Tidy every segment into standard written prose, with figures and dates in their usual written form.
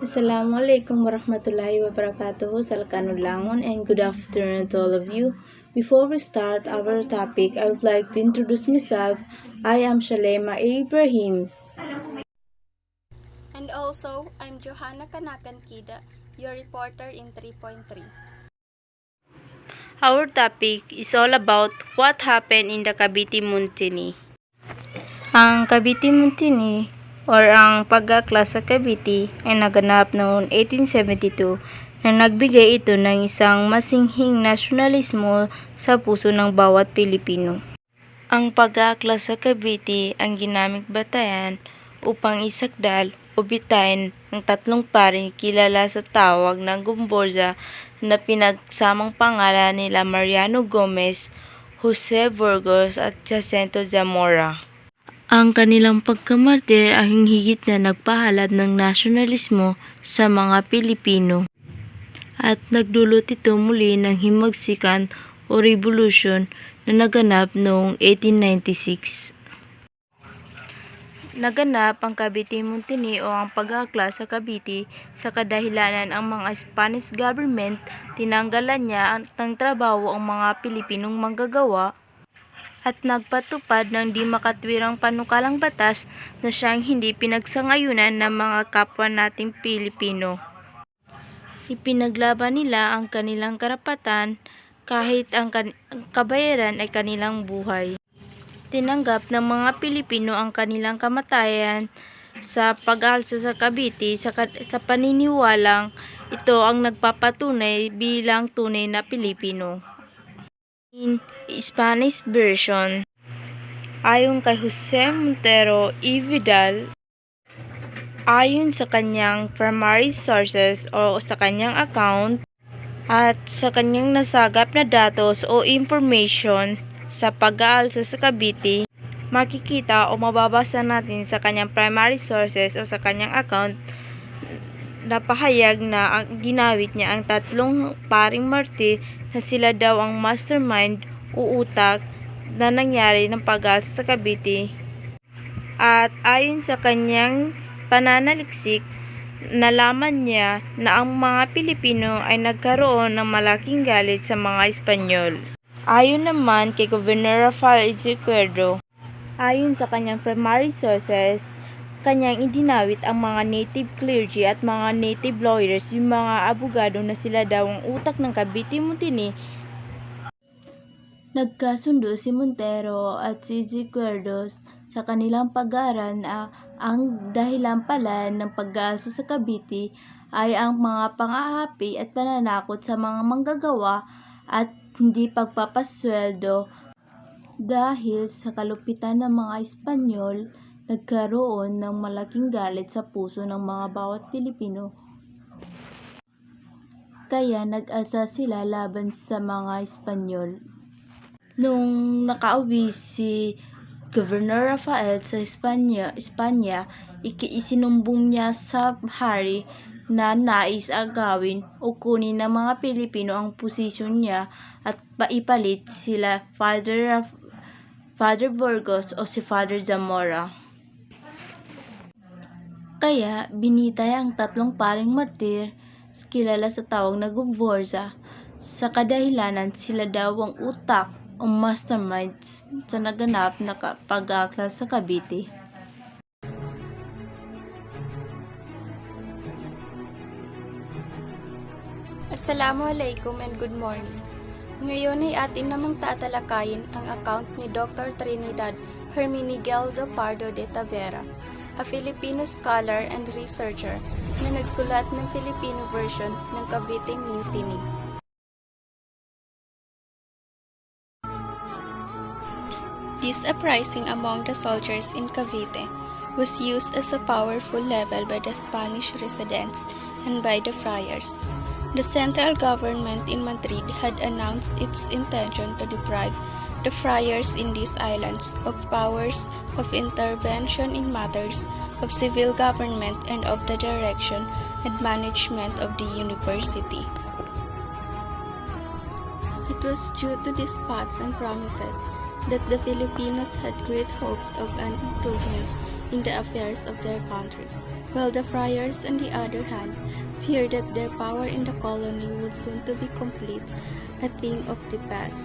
Assalamualaikum warahmatullahi wabarakatuh. Salkanulangon and good afternoon to all of you. Before we start our topic, I would like to introduce myself. I am Shalema Ibrahim. And also, I'm Johanna Kanakan Kida, your reporter in 3.3. Our topic is all about what happened in the Cavite Mutiny. Ang Cavite Mutiny or ang pag-aaklas sa Cavite ay naganap noong 1872 na nagbigay ito ng isang masinghing nasyonalismo sa puso ng bawat Pilipino. Ang pag-aaklas sa Cavite ang ginamit batayan upang isakdal o bitayin ng tatlong paring kilala sa tawag ng Gumborza na pinagsamang pangalan nila Mariano Gomez, Jose Burgos at Jacinto Zamora. Ang kanilang pagkamartir ang higit na nagpahalad ng nasyonalismo sa mga Pilipino at nagdulot ito muli ng himagsikan o revolusyon na naganap noong 1896. Naganap ang Cavite Mutiny o ang pag-aaklas sa Cavite sa kadahilanan ang mga Spanish government tinanggalan niya ng trabaho ang mga Pilipinong manggagawa at nagpatupad ng di makatwirang panukalang batas na siyang hindi pinagsangayunan ng mga kapwa nating Pilipino. Ipinaglaban nila ang kanilang karapatan kahit ang kabayaran ay kanilang buhay. Tinanggap ng mga Pilipino ang kanilang kamatayan sa pag-alsa sa Cavite sa paniniwalang ito ang nagpapatunay bilang tunay na Pilipino. In Spanish version, ayon kay Jose Montero y Vidal, ayon sa kanyang primary sources o sa kanyang account at sa kanyang nasagap na datos o information sa pag-aalsa sa Cavite, makikita o mababasa natin sa kanyang primary sources o sa kanyang account na pahayag na ginawit niya ang tatlong paring martir na sila daw ang mastermind o utak na nangyari ng pag-aalsa sa Cavite. At ayon sa kanyang pananaliksik, nalaman niya na ang mga Pilipino ay nagkaroon ng malaking galit sa mga Espanyol. Ayon naman kay Governor Rafael Izquierdo, ayon sa kanyang primary sources, kanyang idinawit ang mga native clergy at mga native lawyers, yung mga abogado na sila daw ang utak ng Cavite Mutiny. Nagkasundo si Montero at si Izquierdo sa kanilang pag-aaral na ang dahilan pala ng pag-aalsa sa Cavite ay ang mga pang-aapi at pananakot sa mga manggagawa at hindi pagpapasweldo. Dahil sa kalupitan ng mga Espanyol, nagkaroon ng malaking galit sa puso ng mga bawat Pilipino. Kaya nag-alsa sila laban sa mga Espanyol. Nung nakauwi si Governor Rafael sa Espanya, isinumbong niya sa hari na nais agawin o kunin ng mga Pilipino ang posisyon niya at paipalit sila Father Burgos o si Father Zamora. Kaya binitay ang tatlong paring martir kilala sa tawag na Gumborza sa kadahilanan sila daw ang utak o masterminds sa naganap na pag-aaklas sa Cavite. Assalamualaikum and good morning. Ngayon ay atin namang tatalakayin ang account ni Dr. Trinidad Hermenegildo Pardo de Tavera, a Filipino scholar and researcher na nagsulat ng Filipino version ng Cavite Mutiny. This uprising among the soldiers in Cavite was used as a powerful level by the Spanish residents and by the friars. The central government in Madrid had announced its intention to deprive the friars in these islands of powers of intervention in matters of civil government and of the direction and management of the university. It was due to these plots and promises that the Filipinos had great hopes of an improvement in the affairs of their country. while the friars, on the other hand, feared that their power in the colony would soon to be complete, a thing of the past.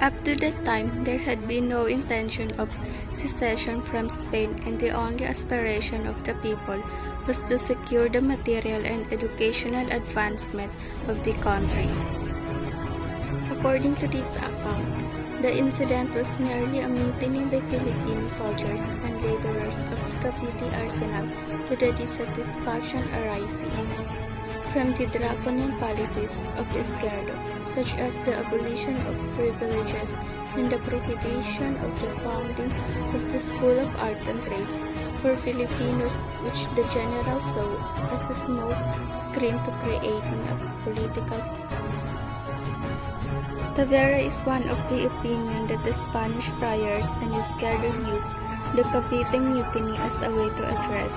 Up to that time, there had been no intention of secession from Spain, and the only aspiration of the people was to secure the material and educational advancement of the country. According to this account, the incident was merely a mutiny by Filipino soldiers and laborers of the Cavite arsenal to the dissatisfaction arising from the draconian policies of Izquierdo, such as the abolition of privileges and the prohibition of the founding of the School of Arts and Trades for Filipinos, which the general saw as a smoke screen to creating a political. Tavera is one of the opinion that the Spanish friars and Izquierdo used the Cavite mutiny as a way to address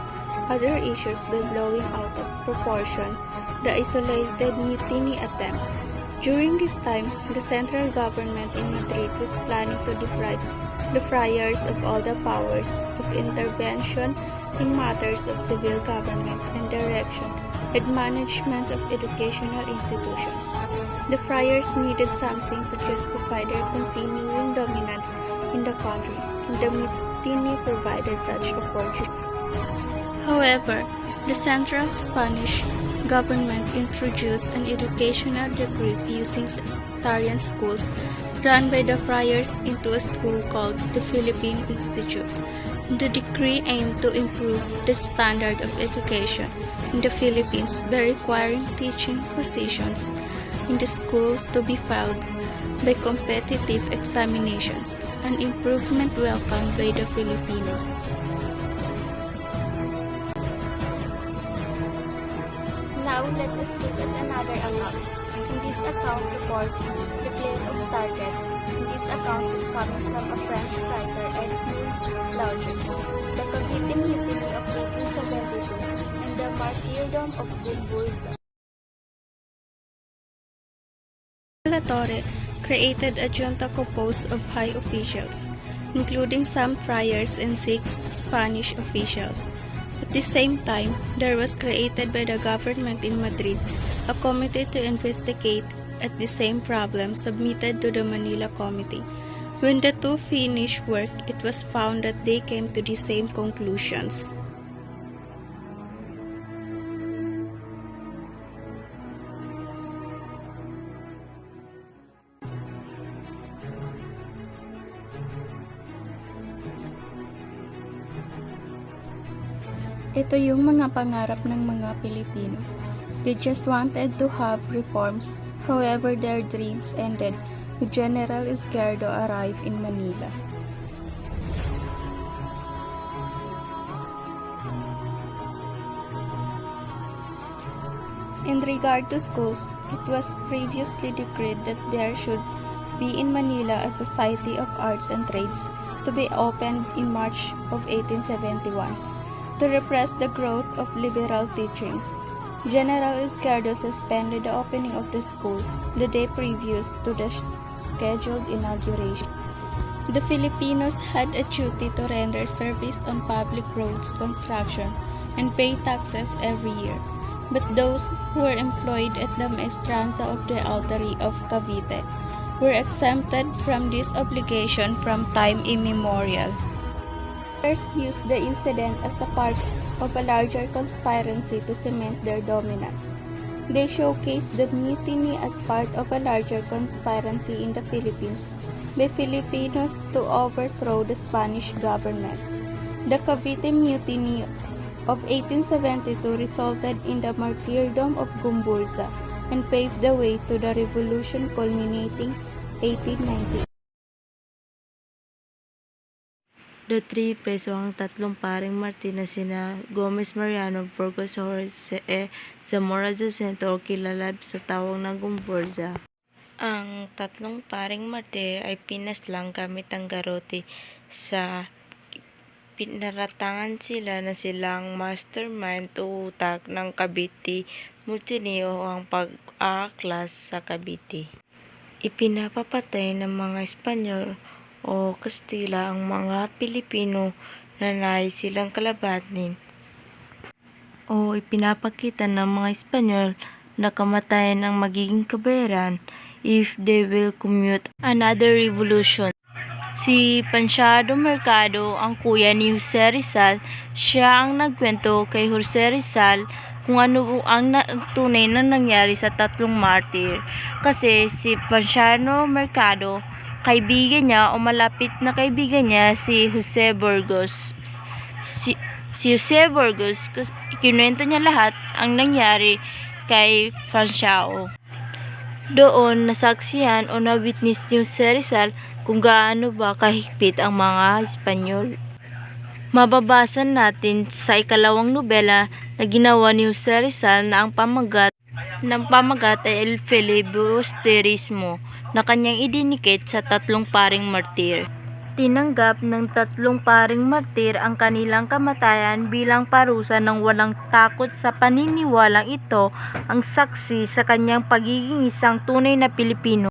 other issues by blowing out of proportion the isolated mutiny attempt. During this time, the central government in Madrid was planning to deprive the friars of all the powers of intervention in matters of civil government and direction and management of educational institutions. The friars needed something to justify their continuing dominance in the country, and the mutiny provided such opportunity. However, the central Spanish government introduced an educational decree using sectarian schools run by the friars into a school called the Philippine Institute. The decree aimed to improve the standard of education in the Philippines by requiring teaching positions in the school to be filled by competitive examinations, an improvement welcomed by the Filipinos. Now let us look at another account. And this account supports the claim of targets. And this account is coming from a French writer, Edmond Laudrup. The Cavite Mutiny of 1872 and the Martyrdom of Gumburza. La Torre created a junta composed of high officials, including some friars and 6 Spanish officials. At the same time, there was created by the government in Madrid a committee to investigate at the same problem submitted to the Manila Committee. When the two finished work, it was found that they came to the same conclusions. Ito yung mga pangarap ng mga Pilipino. They just wanted to have reforms, however their dreams ended when General Izquierdo arrived in Manila. In regard to schools, it was previously decreed that there should be in Manila a Society of Arts and Trades to be opened in March of 1871. To repress the growth of liberal teachings, General Izquierdo suspended the opening of the school the day previous to the scheduled inauguration. The Filipinos had a duty to render service on public roads construction and pay taxes every year, but those who were employed at the maestranza of the Altaree of Cavite were exempted from this obligation from time immemorial. Used the incident as a part of a larger conspiracy to cement their dominance. They showcased the mutiny as part of a larger conspiracy in the Philippines by Filipinos to overthrow the Spanish government. The Cavite Mutiny of 1872 resulted in the martyrdom of Gumburza and paved the way to the revolution culminating 1898. The three preso ang tatlong paring Martin na sina Gomez Mariano, Burgos Jose Zamora Jacinto o kilala sa tawag na Gumburza. Ang tatlong paring martir ay pinaslang gamit ang garrote sa pinaratangan sila na silang mastermind o utak ng Cavite Mutiny o ang pag-aaklas sa Cavite. Ipinapapatay ng mga Espanyol o Kastila ang mga Pilipino na nais silang kalabanin o ipinapakita ng mga Espanyol na kamatayan ang magiging kabayaran if they will commute another revolution. Si Panchado Mercado, ang kuya ni Jose Rizal, siya ang nagkwento kay Jose Rizal kung ano ang tunay na nangyari sa tatlong martir. Kasi si Panchado Mercado, kaibigan niya o malapit na kaibigan niya si Jose Burgos. Si Jose Burgos, ikinuwento niya lahat ang nangyari kay Panchao. Doon nasaksihan o na-witness ni Jose Rizal kung gaano ba kahigpit ang mga Espanyol. Mababasa natin sa ikalawang nobela na ginawa ni Jose Rizal na ang pamagat ay El Filibusterismo na kanyang idinikit sa tatlong paring martir. Tinanggap ng tatlong paring martir ang kanilang kamatayan bilang parusa ng walang takot sa paniniwalang ito ang saksi sa kanyang pagiging isang tunay na Pilipino.